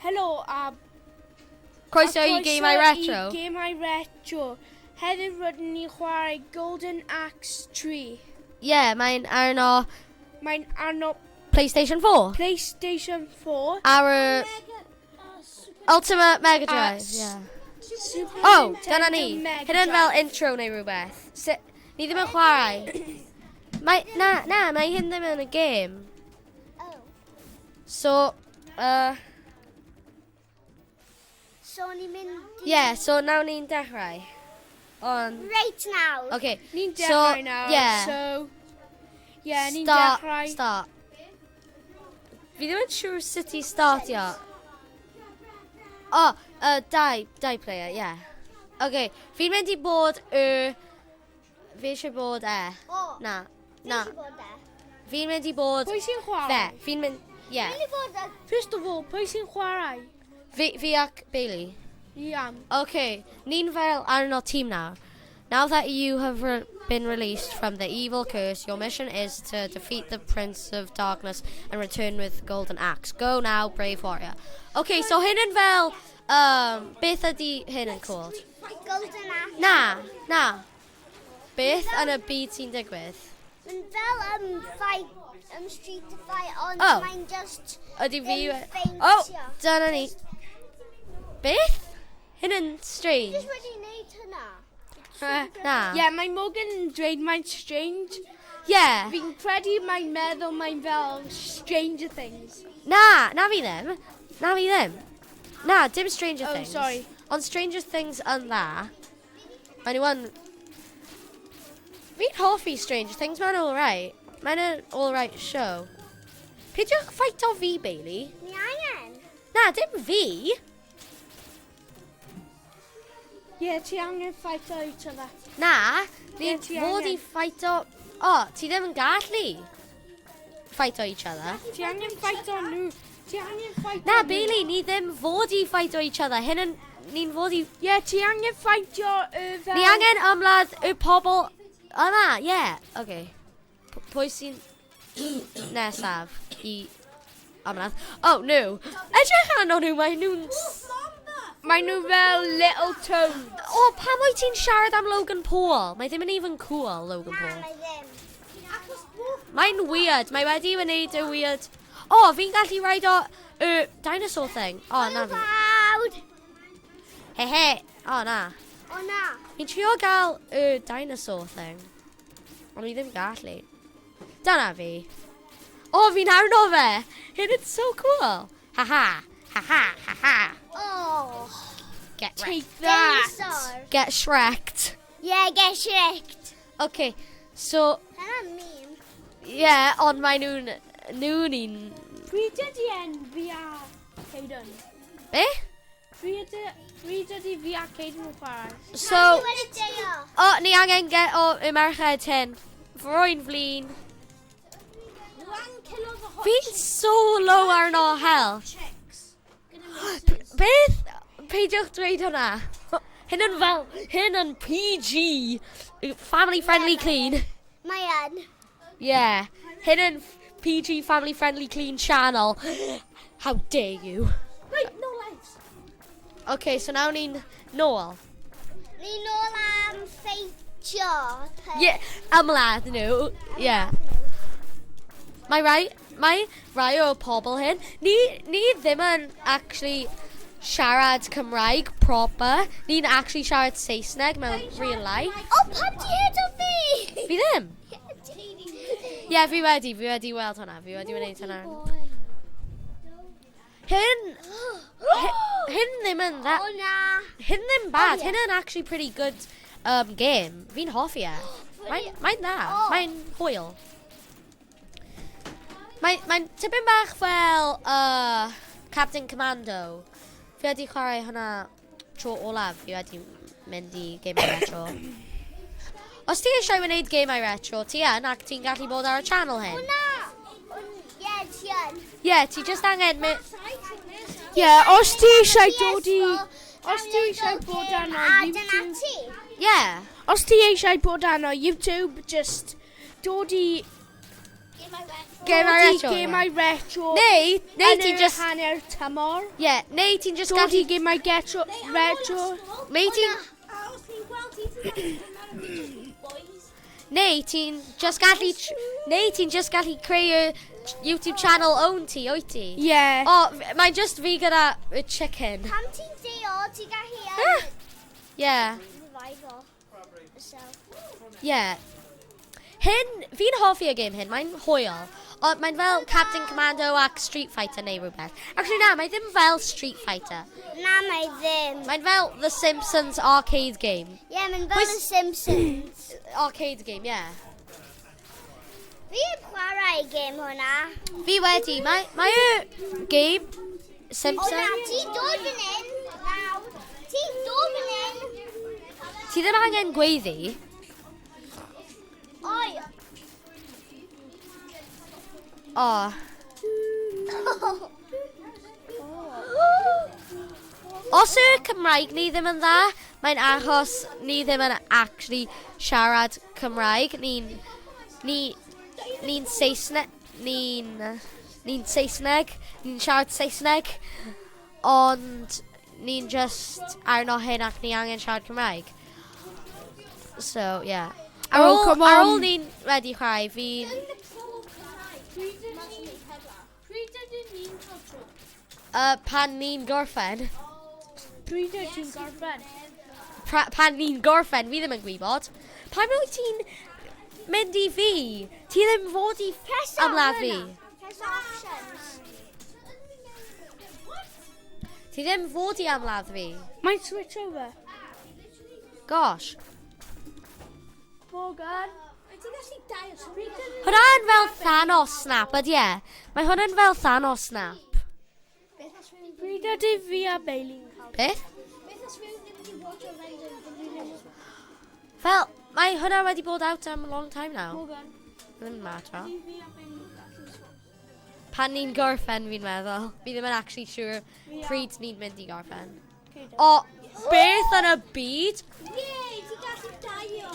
Helo Croeso I Gamau Retro. I Gamau Retro. Heddiw rydyn ni chwarae Golden Axe 3. Mae'n arno Mae'n arno PlayStation 4. PlayStation 4. Our Ultimate Mega Drive. Super Oh, Nintendo dyna ni. Mega Hyn yn fel Drive. intro neu rhywbeth. Ni ddim yn chwarae. Mae hyn ddim yn y game. Oh. So, So ni'n mynd... so nawn ni'n dechrau. Right now. Okay. Ni'n dechrau nawr. Yeah. So, ni'n Start. dechrau. Start. Fi ddim yn siŵr sut i startio. Dau player, yeah. Okay, fi'n mynd i bod fi eisiau bod O. Na. Ti'n bod e? Fi'n mynd i bod Pwy sy'n fe. chwarae? Fi'n mynd, yeah. Ti'n bod e? First of all, pwy sy'n chwarae? Fi ac Bailey. Ian. Okay, ni'n fel arno team now. Now that you have been released from the evil curse, your mission is to defeat the Prince of Darkness and return with Golden Axe. Go now, brave warrior. Okay, so hyn yn fel, beth ydi hyn yn called? Golden Axe. Na. Beth yn y byd sy'n digwydd? Mae'n fel fight, Street Fight, ond Oh. mae'n just... Ydi fi... ffeintio. Oh, dyna ni. Beth? Hyn yn strange. Just wedi wneud hynna. Na. Mae Morgan yn dweud mae'n strange. Yeah. Fi'n credu mae'n meddwl mae'n fel Stranger Things. Na fi ddim. Na, dim Stranger Oh, Things. sorry. Ond Stranger Things yn dda. Mae nhw yn... Fi'n hoffi Stranger Things, mae'n alright. Mae'n an alright show. Peidiwch fight o fi, Bailey. Ni angen. Na, dim fi. Ti angen fight o each other. Na, Ie, ni'n ti fod i angen. fight o... O, ti ddim yn gallu fight o each other. Ti angen fight o nhw. Ti angen fight Na, o nhw. Bailey, ni ddim fod i fight o each other. Hyn yn... Ni'n fod i... Ti angen fight o fel... Ni angen ymladd y pobl yna, Okay. Pwy sy'n nesaf i ymladd? Oh, no. Edrych arno nhw, mae nhw'n... Mae nhw fel Little Toad. O, pam wyt ti'n siarad am Logan Paul? Mae ddim yn even cool, Logan Na, Paul. mae ddim. Mae'n weird. Mae wedi wneud y weird... O, fi'n gallu rhaid o dinosaur thing. O, na fi. Loud. He. O, na. O na. Fi'n trio gael y dinosaur thing. Ond fi ddim gallu. Dyna fi. O, fi'n arno fe. Hyn it's so cool. Ha. Oh. Get Take wrecked. that. Dinosaur. Get shreked. Yeah, get shreked. Okay, so, Hynna'n meme. ond mae nhw'n un... Pryd ydi fi a Caden? Be? Pryd ydi fi a Caden yn chwarae? So, Ni wedi deio. ni angen get o y merched hyn. Froen flin. Fi'n so low arno health. Beth? Peidiwch dweud hwnna. Hyn yn PG. Family friendly clean. Mae yn. Yeah. Hyn yn PG family friendly clean channel. How dare you? Wait, no lives. Okay, so nawn ni'n nôl. Ni nôl am ffeitio. Ymladd nhw. Yeah. Mae rai o pobl hyn. Ni ddim yn actually siarad Cymraeg proper. Ni'n actually siarad Saesneg mewn real life. O, pam ti hyd o fi? Fi ddim. Yeah, fi wedi weld hwnna. Fi wedi wneud hwnna. Hyn ddim yn dda. O na. Hyn ddim bad. Oh, yeah. Hyn yn actually pretty good game. Fi'n hoffi e. Mae'n dda. Oh. Mae'n hwyl. Mae'n tipyn bach fel Captain Commando. Fi wedi chwarae hwnna tro olaf. Fi wedi mynd i Gamau Retro. Os ti eisiau wneud Gamau Retro, ti yn ac ti'n gallu bod ar y channel O hyn. na. Ie, ti yn. Yeah, ti just angen Os ti eisiau dod i... Os ti eisiau bod arno A dyna YouTube... ti. Yeah. Os ti eisiau bod arno YouTube, just dod i Geordie, retro. gemau retro. Neu Yn ti'n yr just... hanner tymor. Ie, neu ti'n just Geordie, gallu... gemau retro. Neu ti'n... Neu ti'n just gallu... Neu ti'n just gallu creu y YouTube channel own ti, o'i ti? Ie. O, mae'n just fi gyda y chicken. Pam ti'n deo, ti'n gallu Ie, revival yourself. ie. Hyn, fi'n hoffi y game hyn, mae'n hwyl. Ond mae'n fel Captain Commando ac Street Fighter neu rhywbeth. Actually na, mae ddim fel Street Fighter. Na, mae ddim. Mae'n fel The Simpsons arcade game. Ie, mae'n fel y Simpsons. Arcade game, ie. Fi heb chwarae i gêm hwnna. Fi wedi, mae y game O na, Simpsons. ti'n dod fan hyn. Nawr, ti'n dod fan hyn. Ti ddim angen gweiddi. Oi. O, os y Cymraeg ni ddim yn dda, mae'n achos ni ddim yn actually siarad Cymraeg. Ni'n Saesneg, ni'n Saesneg, ni'n siarad Saesneg, ond ni'n just arno hyn ac ni angen siarad Cymraeg. So, yeah. Oh, come Ar on. ôl ni'n wedi chwarae, fi'n... Pan ni'n gorffen. Pryd wyt ti'n gorffen? Pan ni'n gorffen, fi ddim yn gwybod. Pan wyt ti'n mynd i fi, ti ddim fod i ymladd fi. Press options. Ti ddim fod i ymladd fi. Mae'n switch over. Gosh. Morgan. Hwna'n fel Thanos Snap, ydy e? Mae hwnna'n fel Thanos Snap. Pryd ydy fi a Bailey'n cael? Beth? Fel, mae hwnna wedi bod out am a long time now. Morgan. Ddim yn matter. Fi a Bailey'n cael? Pan ni'n gorffen, fi'n meddwl. Fi ddim yn actually sure pryd ni'n mynd i gorffen. Okay, O, beth yn y byd? Ie, ti'n gallu daio.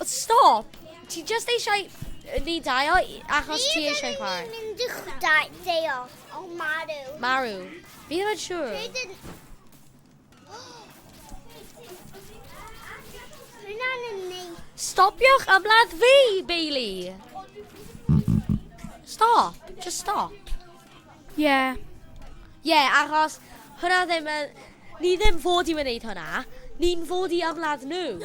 Stop! Ti just eisiau ni daio achos ti eisiau chwarae. Mynd i'ch deo. O, Maru. Maru. Fi ddim yn siŵr. Pryd yn... Hwna'n yn neud. Stopiwch ymladd fi, Bailey! Stop. Just stop. Yeah. Ie, achos hwnna ddim yn... Ni ddim fod i wneud hwnna. Ni'n fod i ymladd nhw.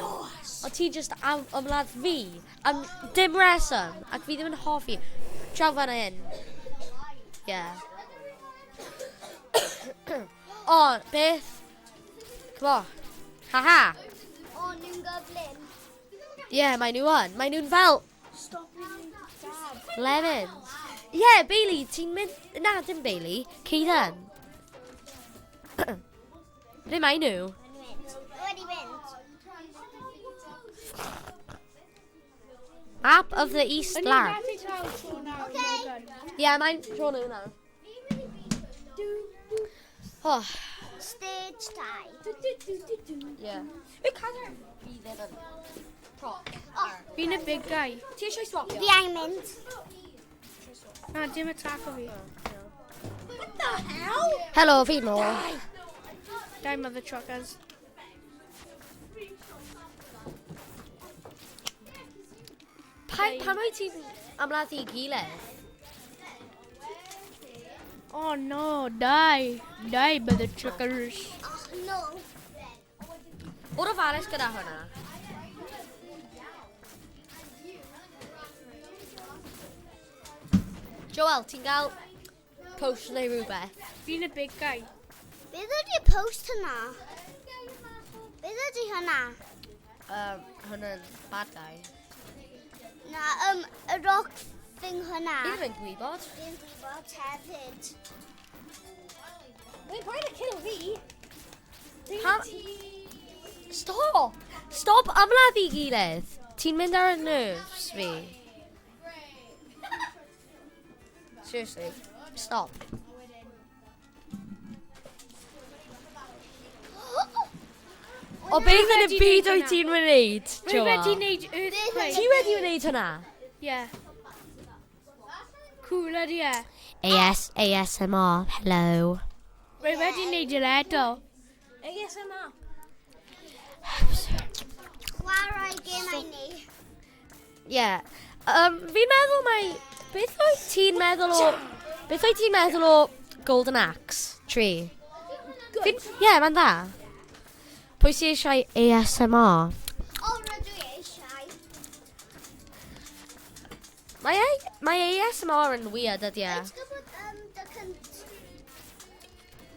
O ti just ymladd fi. Am dim reswm. Ac fi ddim yn hoffi. Draw fan hyn. Ie. O, beth? Come on. Haha. O, nhw'n gyflym. Ie, mae nhw yn. Mae nhw'n fel Stop being dad. lemons. Ie, Bailey, ti'n mynd... Na, dim Bailey. Caden. Ble mae nhw? Wedi mynd. Map of the East Yn Land. i'n methu taw tro nawr, Okay. Morgan. Ie, mae'n tro nhw nawr. Oh, Stage tie. ie. Fi cael fi ddim yn prop. Fi'n y big guy. Ti eisiau swapio? Fi angen mynd. Na, dim attack o fi. Helo, fi nôl. Die, mother truckers. Pan wyt ti'n ymladd i gilydd? Oh no, die. Die, mother truckers. Oh, no. O'r ofalus gyda hwnna. Joel, ti'n gael post neu rhywbeth? Fi'n y big guy. Beth ydy post hynna? Beth ydy hynna? Hwnna'n bad guy. Na, y rock thing hynna. Fi ddim yn gwybod. Fi'n gwybod hefyd. Wait, paid a kill fi. Stop! Stop ymladd i gilydd. Ti'n mynd ar y nerves fi. Seriously, stop. O beth yn y wedi byd neud wyt hwnna? ti'n wneud, Rwy wedi Joel? wneud earthquake. Ti wedi wneud hwnna? Yeah. Cool ydi e. ASMR, hello. Rwy wedi wneud yr eto. ASMR. Chwarae gemau ni. Yeah. Fi'n meddwl mai... Beth wyt ti'n meddwl o Golden Axe tree? Yeah, mae'n dda. Pwy sy'n eisiau ASMR? O, rydw i eisiau. Mae ASMR yn weird ydy e. Let's go with the cunt.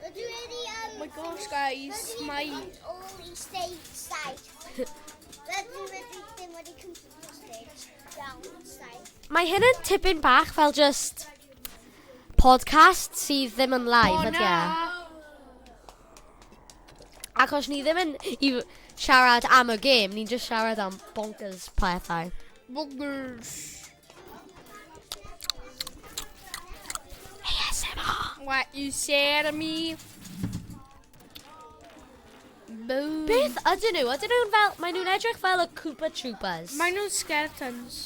Rydw i wedi Oh my gosh, guys. Mae... all i stage side. Rydw i ddim wedi cymryd stage down side. Mae hyn yn tipyn bach fel just podcast sydd ddim yn live ydy e. Achos ni ddim yn i siarad am y game, ni'n just siarad am bonkers pethau. Boogers. ASMR. What you said to me. Boom. Beth ydyn nhw? Ydyn nhw'n fel... Maen nhw'n edrych fel y Koopa Troopers. Mae nhw'n skeletons.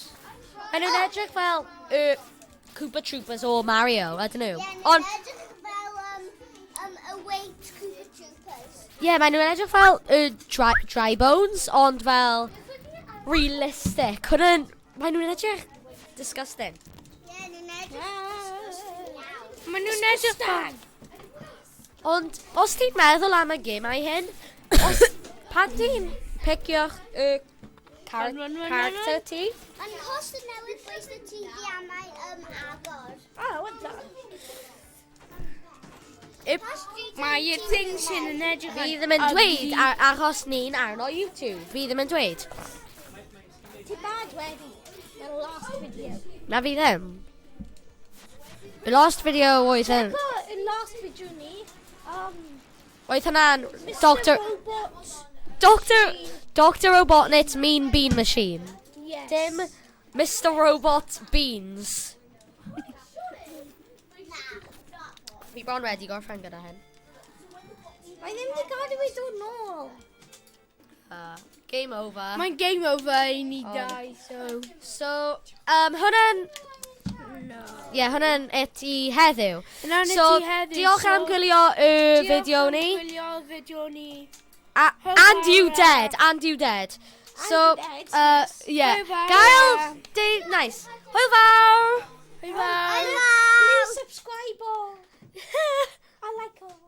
Maen nhw'n edrych fel y Koopa Troopers o Mario, ydyn nhw? Ie, Ond, ni'n edrych fel await Cooper Troopers. ie, maen nhw'n edrych fel dry bones, ond fel realistic. Hwnnw'n... Maen nhw'n edrych disgusting. Ie, ni'n edrych. Mae nhw'n edrych fel... Ond, os ti'n meddwl am y gemau hyn, pan ti'n picio'ch character ti? Yn cos y newydd boes y ti diamau agor. Mae y thing sy'n yn edrych Fi ddim yn dweud achos ni'n arno YouTube. Fi ddim yn dweud. Ti bad wedi. The last video. Na fi ddim. Y last video oedd yn... Y last video ni. Oedd hwnna'n Dr. Robotnik's Mean Bean Machine. Yes. Dim Mr. Robot Beans. Fi bron wedi gorffen gyda hyn. Mae ddim wedi gadw i dod nôl. Game over. Mae'n game over i ni Oh. dau, so... So, hwnna'n... Ie, hwnna'n it i heddiw. Hwnna'n it So, i heddiw, diolch am so- gwylio y fideo ni. Gwylio fideo ni. And you dead, and you dead. So, dead, yeah. Hwyl fawr. Gael, nice. Hwyl fawr. Hwyl fawr. Please subscribe. I like all.